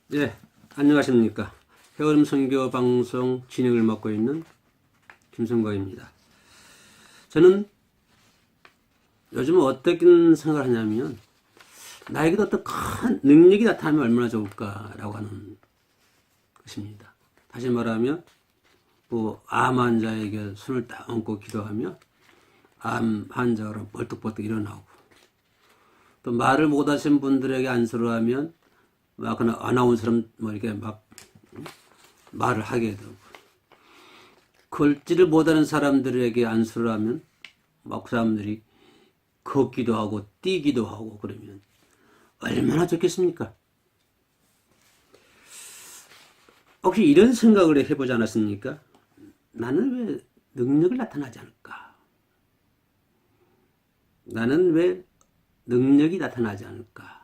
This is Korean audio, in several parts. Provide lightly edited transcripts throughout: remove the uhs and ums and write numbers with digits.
네, 안녕하십니까. 해오름 선교 방송 진행을 맡고 있는 김성광입니다. 저는 요즘 어떤 생각을 하냐면, 나에게도 어떤 큰 능력이 나타나면 얼마나 좋을까라고 하는 것입니다. 다시 말하면, 암 환자에게 손을 딱 얹고 기도하면, 암 환자가 벌떡벌떡 일어나고, 또 말을 못하신 분들에게 안수를 하면, 막 그냥 아나운서처럼 이렇게 막 말을 하게 되고, 걷지를 못하는 사람들에게 안수를 하면 막 그 사람들이 걷기도 하고 뛰기도 하고 그러면 얼마나 좋겠습니까? 혹시 이런 생각을 해보지 않았습니까? 나는 왜 능력을 나타나지 않을까? 나는 왜 능력이 나타나지 않을까?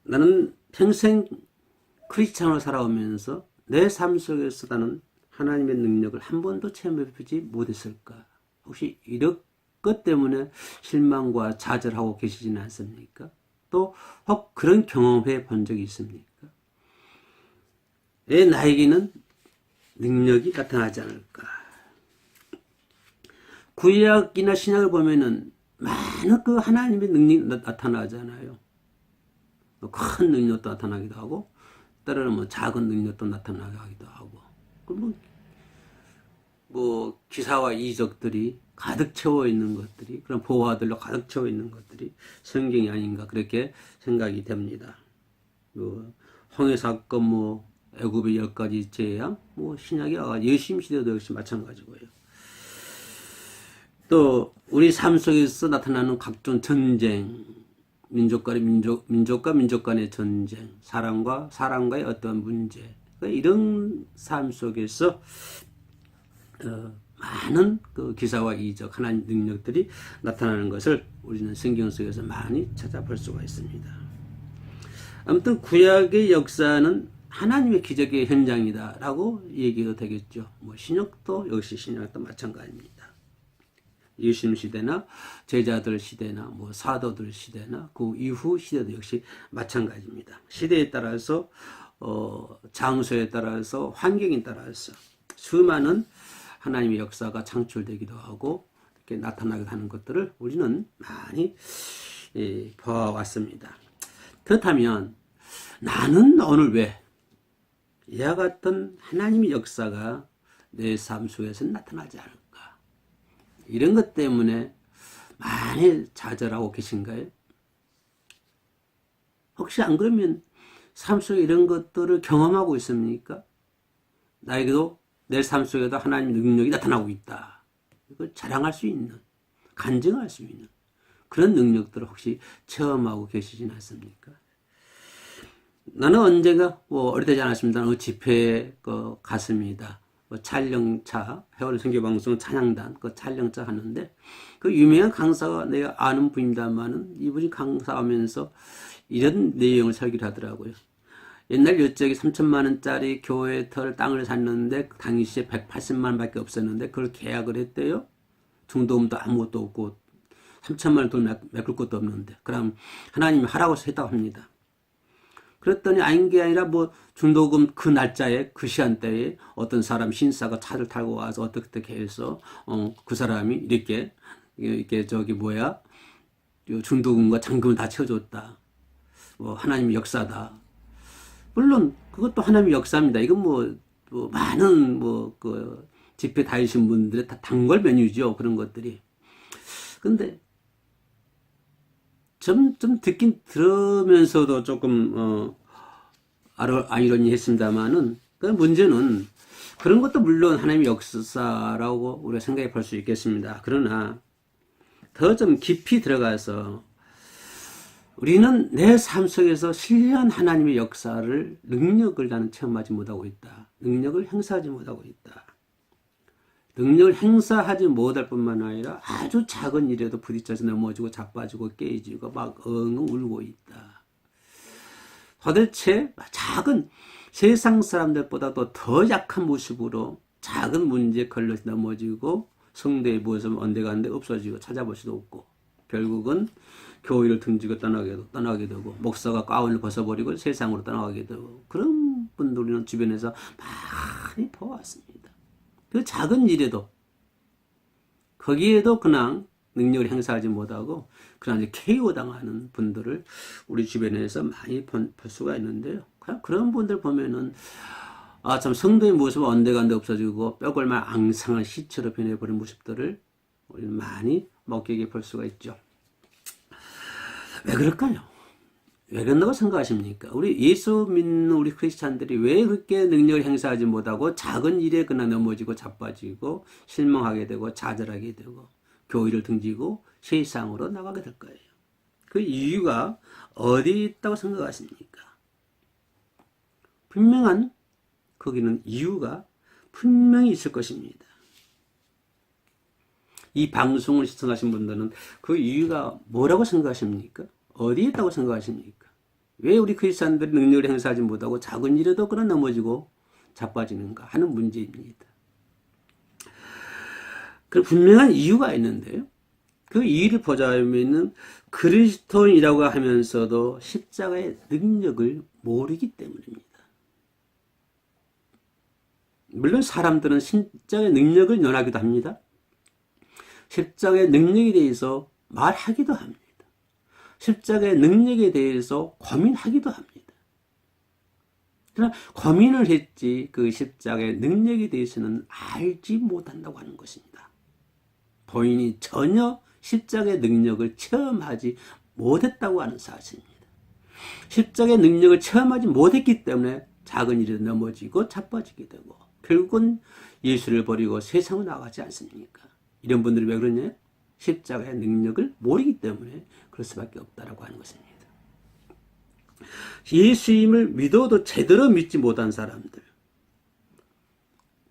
나는 평생 크리스찬으로 살아오면서 내 삶 속에서 나는 하나님의 능력을 한 번도 체험해보지 못했을까? 혹시 이런 것 때문에 실망과 좌절하고 계시지는 않습니까? 또 혹 그런 경험해 본 적이 있습니까? 왜 나에게는 능력이 나타나지 않을까? 구약이나 신약을 보면은 많은 그 하나님의 능력이 나타나잖아요. 큰 능력도 나타나기도 하고, 때로는 작은 능력도 나타나기도 하고, 그러면 기사와 이적들이 가득 채워 있는 것들이, 그런 보화들로 가득 채워 있는 것들이 성경이 아닌가, 그렇게 생각이 됩니다. 홍해 사건, 애굽의 10가지 재앙, 신약의 여심 시대도 역시 마찬가지고요. 또 우리 삶 속에서 나타나는 각종 전쟁, 민족과 민족 간의 전쟁, 사람과 사람과의 어떤 문제, 이런 삶 속에서 많은 그 기사와 이적, 하나님 능력들이 나타나는 것을 우리는 성경 속에서 많이 찾아볼 수가 있습니다. 아무튼 구약의 역사는 하나님의 기적의 현장이다라고 얘기가 되겠죠. 신약도 역시 신약도 마찬가지입니다. 예수님 시대나 제자들 시대나 사도들 시대나 그 이후 시대도 역시 마찬가지입니다. 시대에 따라서 장소에 따라서 환경에 따라서 수많은 하나님의 역사가 창출되기도 하고 이렇게 나타나기도 하는 것들을 우리는 많이 보아왔습니다. 그렇다면 나는 오늘 왜 이와 같은 하나님의 역사가 내 삶 속에서 나타나지 않을까? 이런 것 때문에 많이 좌절하고 계신가요? 혹시 안 그러면 삶 속에 이런 것들을 경험하고 있습니까? 나에게도 내 삶 속에도 하나님 능력이 나타나고 있다. 이걸 자랑할 수 있는, 간증할 수 있는 그런 능력들을 혹시 체험하고 계시진 않습니까? 나는 언젠가 오래되지 않았습니다. 집회에 갔습니다. 촬영차, 해오름 선교방송 찬양단, 촬영차 하는데, 그 유명한 강사가 내가 아는 분입니다만은, 이분이 강사하면서 이런 내용을 설교를 하더라고요. 옛날 요쪽에 3천만 원짜리 교회 땅을 샀는데, 당시에 180만 원밖에 없었는데, 그걸 계약을 했대요. 중도금도 아무것도 없고, 3천만 원 돈 메꿀 것도 없는데, 그럼 하나님이 하라고 했다고 합니다. 그랬더니 아닌 게 아니라 중도금 그 날짜에 그 시간대에 어떤 사람 신사가 차를 타고 와서 어떻게 해서 그 사람이 이렇게 중도금과 잔금을 다 채워줬다. 하나님의 역사다. 물론 그것도 하나님의 역사입니다. 이건 많은 그 집회 다니신 분들의 다 단골 메뉴죠. 그런 것들이. 근데 좀 들으면서도 조금 아이러니했습니다만은 그 문제는 그런 것도 물론 하나님의 역사라고 우리가 생각해 볼 수 있겠습니다. 그러나 더 좀 깊이 들어가서 우리는 내 삶 속에서 신령한 하나님의 역사를, 능력을 나는 체험하지 못하고 있다. 능력을 행사하지 못하고 있다. 능력을 행사하지 못할 뿐만 아니라 아주 작은 일에도 부딪혀서 넘어지고 자빠지고 깨지고 막 엉엉 울고 있다. 도대체 작은 세상 사람들보다도 더 약한 모습으로 작은 문제에 걸려서 넘어지고 성대에 부어서 언데간데 없어지고 찾아볼 수도 없고, 결국은 교회를 등지고 떠나게 되고 목사가 가운을 벗어버리고 세상으로 떠나가게 되고 그런 분들 우리는 주변에서 많이 보았습니다. 그 작은 일에도 거기에도 그냥 능력을 행사하지 못하고 그냥 이제 KO 당하는 분들을 우리 주변에서 많이 볼 수가 있는데요. 그런 분들 보면은 참 성도의 모습은 언데간데 없어지고 뼈골만 앙상한 시체로 변해버린 모습들을 우리는 많이 목격해 볼 수가 있죠. 왜 그럴까요? 왜 그런다고 생각하십니까? 우리 예수 믿는 우리 크리스찬들이 왜 그렇게 능력을 행사하지 못하고 작은 일에 그냥 넘어지고 자빠지고 실망하게 되고 좌절하게 되고 교회를 등지고 세상으로 나가게 될 거예요. 그 이유가 어디 있다고 생각하십니까? 분명한 거기는 이유가 분명히 있을 것입니다. 이 방송을 시청하신 분들은 그 이유가 뭐라고 생각하십니까? 어디에 있다고 생각하십니까? 왜 우리 크리스찬들이 능력을 행사하지 못하고 작은 일에도 그런 넘어지고 자빠지는가 하는 문제입니다. 그 분명한 이유가 있는데요. 그 이유를 보자면은 그리스도인이라고 하면서도 십자가의 능력을 모르기 때문입니다. 물론 사람들은 십자가의 능력을 논하기도 합니다. 십자가의 능력에 대해서 말하기도 합니다. 십자가의 능력에 대해서 고민하기도 합니다. 그러나 고민을 했지 그 십자가의 능력에 대해서는 알지 못한다고 하는 것입니다. 본인이 전혀 십자가의 능력을 체험하지 못했다고 하는 사실입니다. 십자가의 능력을 체험하지 못했기 때문에 작은 일에 넘어지고 자빠지게 되고 결국은 예수를 버리고 세상으로 나가지 않습니까? 이런 분들이 왜 그러냐? 십자가의 능력을 모르기 때문에 그럴 수밖에 없다라고 하는 것입니다. 예수님을 믿어도 제대로 믿지 못한 사람들,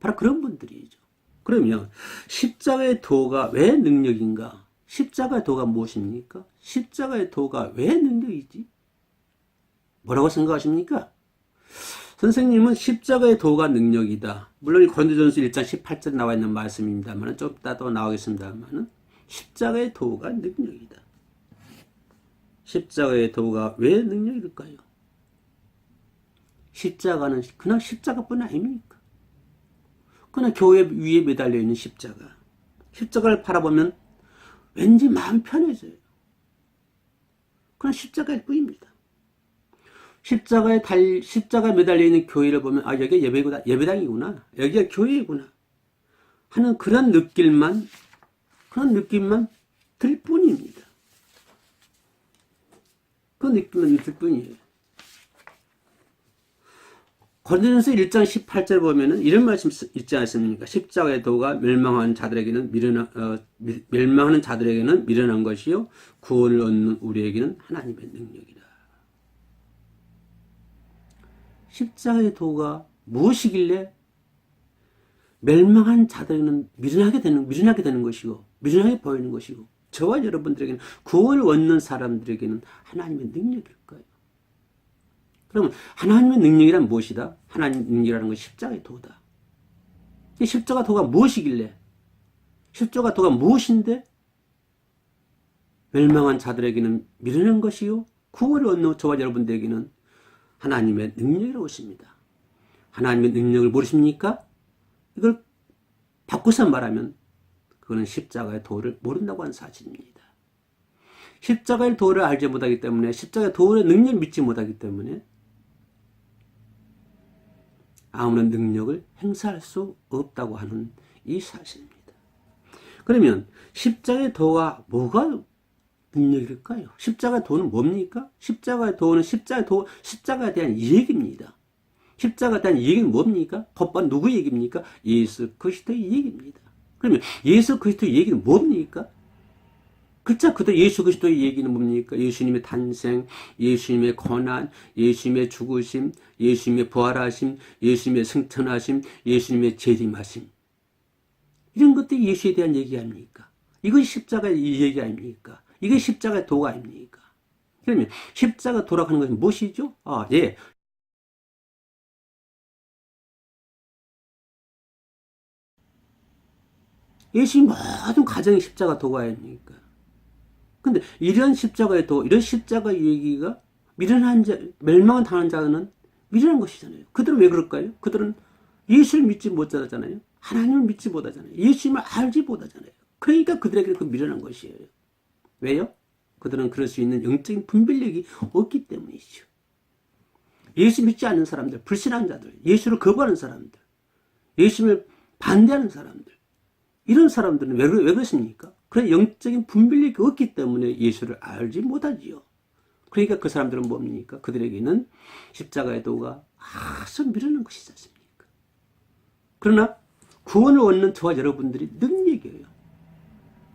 바로 그런 분들이죠. 그러면 십자가의 도가 왜 능력인가? 십자가의 도가 무엇입니까? 십자가의 도가 왜 능력이지? 뭐라고 생각하십니까? 선생님은 십자가의 도가 능력이다. 물론 고린도전서 1장 18절에 나와 있는 말씀입니다만 좀 이따 또 나오겠습니다만 십자가의 도가 능력이다. 십자가의 도가 왜 능력일까요? 십자가는 그냥 십자가뿐 아닙니까? 그냥 교회 위에 매달려 있는 십자가. 십자가를 바라보면 왠지 마음 편해져요. 그냥 십자가일 뿐입니다. 십자가에 매달려 있는 교회를 보면, 여기가 예배당이구나. 여기가 교회이구나. 하는 그런 느낌만 들 뿐입니다. 그 느낌만 들 뿐이에요. 고린도전서 1장 18절 보면은 이런 말씀 있지 않습니까? 십자가의 도가 멸망하는 자들에게는 미련한 것이요 구원을 얻는 우리에게는 하나님의 능력이라. 십자가의 도가 무엇이길래 멸망한 자들에게는 미련하게 되는 것이고 미련하게 보이는 것이고 저와 여러분들에게는 구원을 얻는 사람들에게는 하나님의 능력일까요? 그러면 하나님의 능력이란 무엇이다? 하나님의 능력이라는 것이 십자가의 도다. 이 십자가 도가 무엇이길래? 십자가 도가 무엇인데? 멸망한 자들에게는 미련한 것이요 구원을 얻는 저와 여러분들에게는 하나님의 능력이라고 하십니다. 하나님의 능력을 모르십니까? 이걸 바꿔서 말하면 그거는 십자가의 도를 모른다고 하는 사실입니다. 십자가의 도를 알지 못하기 때문에 십자가의 도의 능력을 믿지 못하기 때문에 아무런 능력을 행사할 수 없다고 하는 이 사실입니다. 그러면 십자가의 도가 뭐가 능력일까요? 십자가의 도는 뭡니까? 십자가의 도는 십자가에 대한 얘기입니다. 십자가에 대한 얘기는 뭡니까? 법반 누구 얘기입니까? 예수 그리스도의 얘기입니다. 그러면 예수 그리스도의 얘기는 뭡니까? 글자 그대로 예수 그리스도의 얘기는 뭡니까? 예수님의 탄생, 예수님의 고난, 예수님의 죽으심, 예수님의 부활하심, 예수님의 승천하심, 예수님의 재림하심. 이런 것들이 예수에 대한 얘기 아닙니까? 이것이 십자가의 얘기 아닙니까? 이게 십자가의 도가 아닙니까? 그러면 십자가 도라고 하는 것은 무엇이죠? 예수님 모든 가정이 십자가 도가 아닙니까? 근데 이런 십자가의 도, 이런 십자가의 얘기가 미련한 자, 멸망을 당한 자는 미련한 것이잖아요. 그들은 왜 그럴까요? 그들은 예수를 믿지 못하잖아요. 하나님을 믿지 못하잖아요. 예수님을 알지 못하잖아요. 그러니까 그들에게 그 미련한 것이에요. 왜요? 그들은 그럴 수 있는 영적인 분별력이 없기 때문이죠. 예수 믿지 않는 사람들, 불신한 자들, 예수를 거부하는 사람들, 예수를 반대하는 사람들, 이런 사람들은 왜 그렇습니까? 그런 영적인 분별력이 없기 때문에 예수를 알지 못하지요. 그러니까 그 사람들은 뭡니까? 그들에게는 십자가의 도가 아주 미련한 것이지 않습니까? 그러나 구원을 얻는 저와 여러분들이 능력이에요.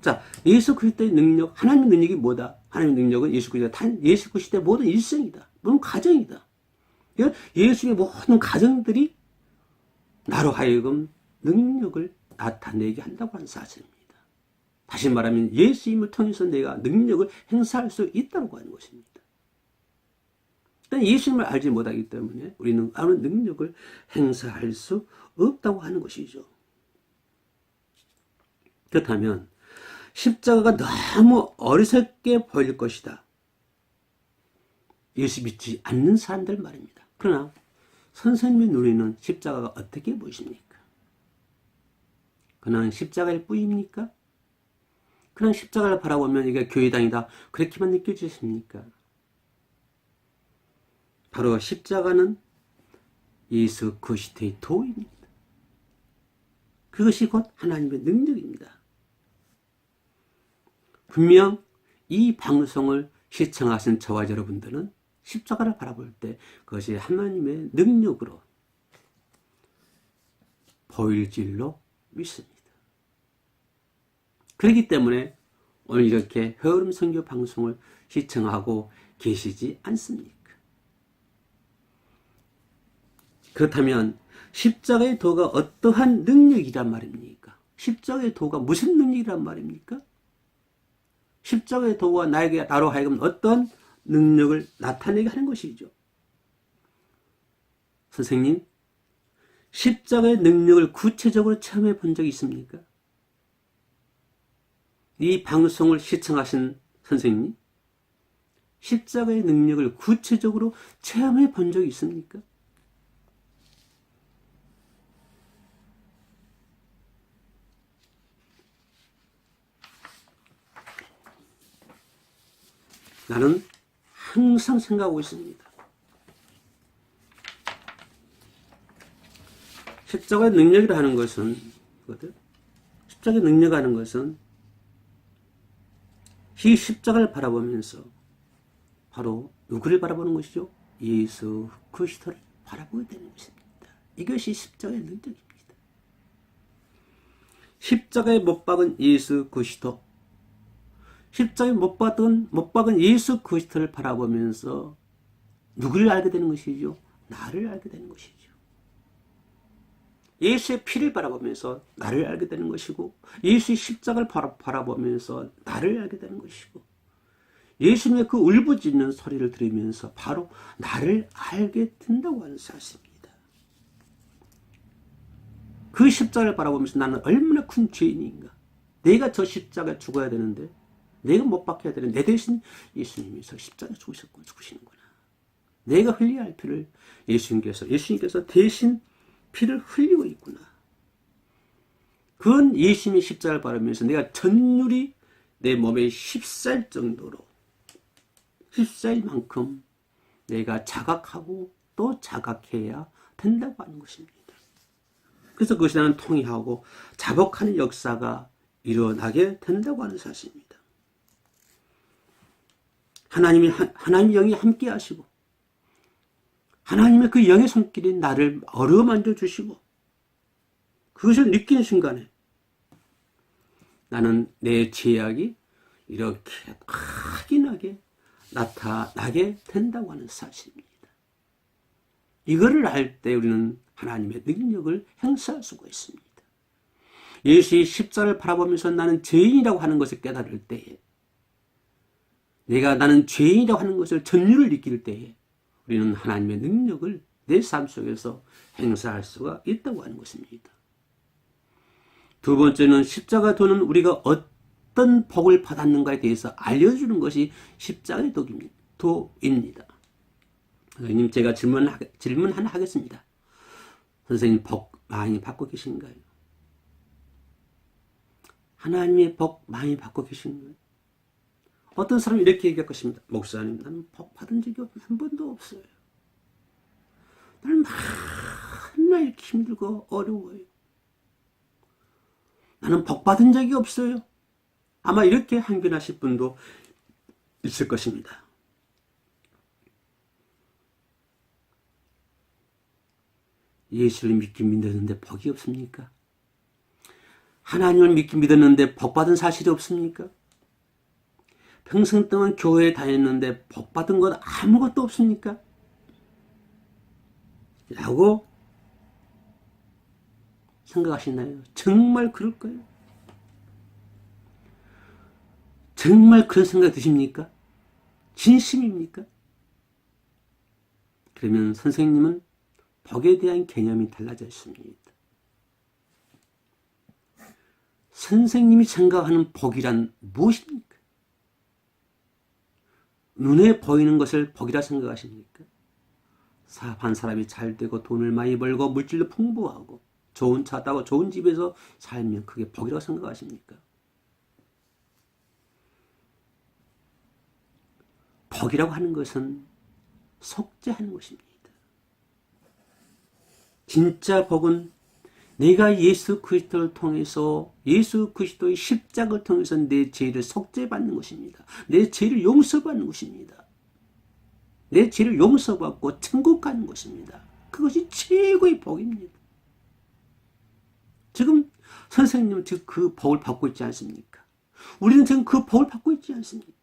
자, 예수 그리스도의 능력, 하나님의 능력이 뭐다? 하나님의 능력은 예수 그리스도의 모든 일생이다. 모든 가정이다. 예수의 모든 가정들이 나로 하여금 능력을 나타내게 한다고 하는 사실입니다. 다시 말하면 예수님을 통해서 내가 능력을 행사할 수 있다고 하는 것입니다. 예수님을 알지 못하기 때문에 우리는 아무런 능력을 행사할 수 없다고 하는 것이죠. 그렇다면 십자가가 너무 어리석게 보일 것이다. 예수 믿지 않는 사람들 말입니다. 그러나 선생님의 눈에는 십자가가 어떻게 보이십니까? 그냥 십자가일 뿐입니까? 그냥 십자가를 바라보면 이게 교회당이다. 그렇게만 느껴지십니까? 바로 십자가는 예수 그리스도의 도입니다. 그것이 곧 하나님의 능력입니다. 분명 이 방송을 시청하신 저와 여러분들은 십자가를 바라볼 때 그것이 하나님의 능력으로 보일 줄로 믿습니다. 그렇기 때문에 오늘 이렇게 헤어름 선교 방송을 시청하고 계시지 않습니까? 그렇다면 십자가의 도가 어떠한 능력이란 말입니까? 십자가의 도가 무슨 능력이란 말입니까? 십자가의 도가 나로 하여금 어떤 능력을 나타내게 하는 것이죠. 선생님, 십자가의 능력을 구체적으로 체험해 본 적이 있습니까? 이 방송을 시청하신 선생님, 십자가의 능력을 구체적으로 체험해 본 적이 있습니까? 나는 항상 생각하고 있습니다. 십자가의 능력이라 하는 것은, 십자가의 능력이라는 것은 이 십자가를 바라보면서 바로 누구를 바라보는 것이죠? 예수 그리스도를 바라보게 되는 것입니다. 이것이 십자가의 능력입니다. 십자가에 못 박은 예수 그리스도, 십자가에 못 박은 예수 그리스도를 바라보면서 누구를 알게 되는 것이죠? 나를 알게 되는 것이죠. 예수의 피를 바라보면서 나를 알게 되는 것이고, 예수의 십자가를 바라보면서 나를 알게 되는 것이고, 예수님의 그 울부짖는 소리를 들으면서 바로 나를 알게 된다고 하는 사실입니다. 그 십자가를 바라보면서 나는 얼마나 큰 죄인인가. 내가 저 십자가에 죽어야 되는데, 내가 못 박혀야 되는데 내 대신 예수님이 저 십자가에 죽으시는구나. 내가 흘려야 할 피를 예수님께서 대신 피를 흘리고 있구나. 그건 예수님의 십자가를 바라면서 내가 전율이 내 몸에 휩싸일 정도로, 휩싸일 만큼 내가 자각하고 또 자각해야 된다고 하는 것입니다. 그래서 그것이 나는 통회하고 자복하는 역사가 일어나게 된다고 하는 사실입니다. 하나님의 영이 함께 하시고, 하나님의 그 영의 손길이 나를 어루만져 주시고, 그것을 느끼는 순간에 나는 내 죄악이 이렇게 확인하게 나타나게 된다고 하는 사실입니다. 이거를 알 때 우리는 하나님의 능력을 행사할 수가 있습니다. 예수의 십자가를 바라보면서 나는 죄인이라고 하는 것을 깨달을 때에, 나는 죄인이라고 하는 것을 전율을 느낄 때에 우리는 하나님의 능력을 내 삶 속에서 행사할 수가 있다고 하는 것입니다. 두 번째는 십자가 도는 우리가 어떤 복을 받았는가에 대해서 알려주는 것이 십자가의 도입니다. 선생님, 제가 질문 하나 하겠습니다. 선생님, 복 많이 받고 계신가요? 하나님의 복 많이 받고 계신가요? 어떤 사람이 이렇게 얘기할 것입니다. 목사님, 나는 복 받은 적이 한 번도 없어요. 나는 맨날 이렇게 힘들고 어려워요. 나는 복 받은 적이 없어요. 아마 이렇게 항변하실 분도 있을 것입니다. 예수를 믿긴 믿었는데 복이 없습니까? 하나님을 믿긴 믿었는데 복 받은 사실이 없습니까? 평생 동안 교회에 다녔는데 복 받은 건 아무것도 없습니까? 라고 생각하시나요? 정말 그럴까요? 정말 그런 생각 드십니까? 진심입니까? 그러면 선생님은 복에 대한 개념이 달라져 있습니다. 선생님이 생각하는 복이란 무엇입니까? 눈에 보이는 것을 복이라 생각하십니까? 사업한 사람이 잘 되고 돈을 많이 벌고 물질도 풍부하고 좋은 차 타고 좋은 집에서 살면 그게 복이라고 생각하십니까? 복이라고 하는 것은 속죄하는 것입니다. 진짜 복은 내가 예수 그리스도를 통해서 예수 그리스도의 십자가를 통해서 내 죄를 속죄받는 것입니다. 내 죄를 용서받는 것입니다. 내 죄를 용서받고 천국 가는 것입니다. 그것이 최고의 복입니다. 지금 선생님은 지금 그 복을 받고 있지 않습니까? 우리는 지금 그 복을 받고 있지 않습니까?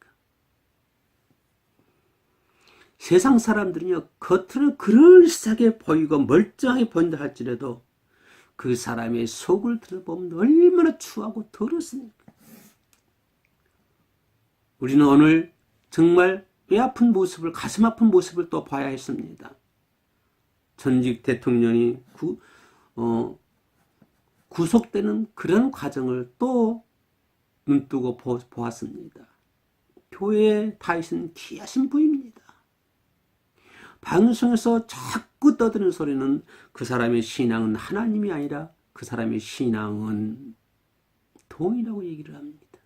세상 사람들은요, 겉으로 그럴싸하게 보이고 멀쩡하게 보인다 할지라도 그 사람의 속을 들어보면 얼마나 추하고 더럽습니까? 우리는 오늘 정말 뼈 아픈 모습을, 가슴 아픈 모습을 또 봐야 했습니다. 전직 대통령이 구속되는 그런 과정을 또 눈뜨고 보았습니다. 교회에 다니신 귀하신 분입니다. 방송에서 자꾸 떠드는 소리는 그 사람의 신앙은 하나님이 아니라 그 사람의 신앙은 돈이라고 얘기를 합니다.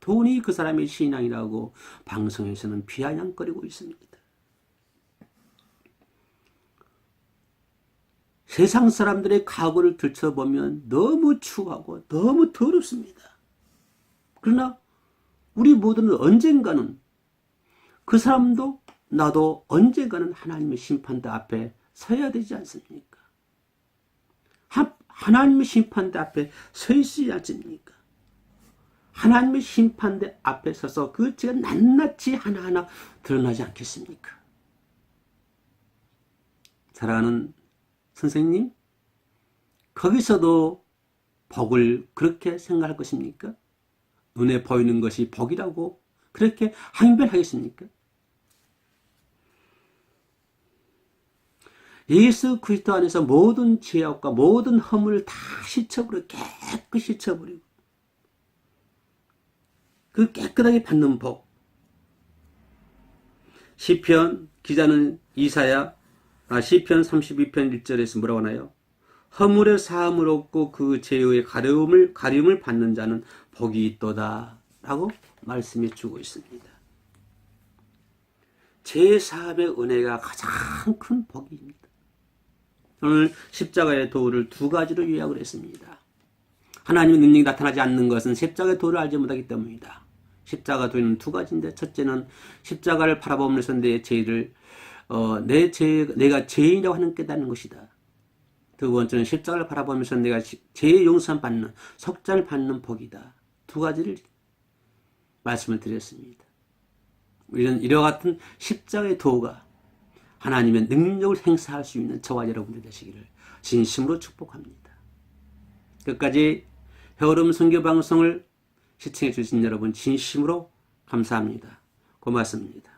돈이 그 사람의 신앙이라고 방송에서는 비아냥거리고 있습니다. 세상 사람들의 각오를 들춰보면 너무 추하고 너무 더럽습니다. 그러나 우리 모두는 언젠가는 그 사람도 나도 언젠가는 하나님의 심판대 앞에 서야 되지 않습니까? 하나님의 심판대 앞에 서 있지 않습니까? 하나님의 심판대 앞에 서서 그 죄가 낱낱이 하나하나 드러나지 않겠습니까? 사랑하는 선생님, 거기서도 복을 그렇게 생각할 것입니까? 눈에 보이는 것이 복이라고 그렇게 항변하겠습니까? 예수 그리스도 안에서 모든 죄악과 모든 허물을 다 씻어버리고 깨끗이 씻어버리고 그 깨끗하게 받는 복. 시편 기자는 시편 32편 1절에서 뭐라고 하나요? 허물의 사함을 얻고 그 죄의 가려움을 받는 자는 복이 있도다 라고 말씀해 주고 있습니다. 죄 사함의 은혜가 가장 큰 복입니다. 오늘 십자가의 도를 두 가지로 요약을 했습니다. 하나님의 능력이 나타나지 않는 것은 십자가의 도를 알지 못하기 때문이다. 십자가 도는 두 가지인데, 첫째는 십자가를 바라보면서 내 죄를 내가 죄인이라고 하는 깨닫는 것이다. 두 번째는 십자가를 바라보면서 내가 죄의 용서 받는 속죄를 받는 복이다. 두 가지를 말씀을 드렸습니다. 우리는 이와 같은 십자가의 도가 하나님의 능력을 행사할 수 있는 저와 여러분들 되시기를 진심으로 축복합니다. 끝까지 헤어름 선교 방송을 시청해 주신 여러분 진심으로 감사합니다. 고맙습니다.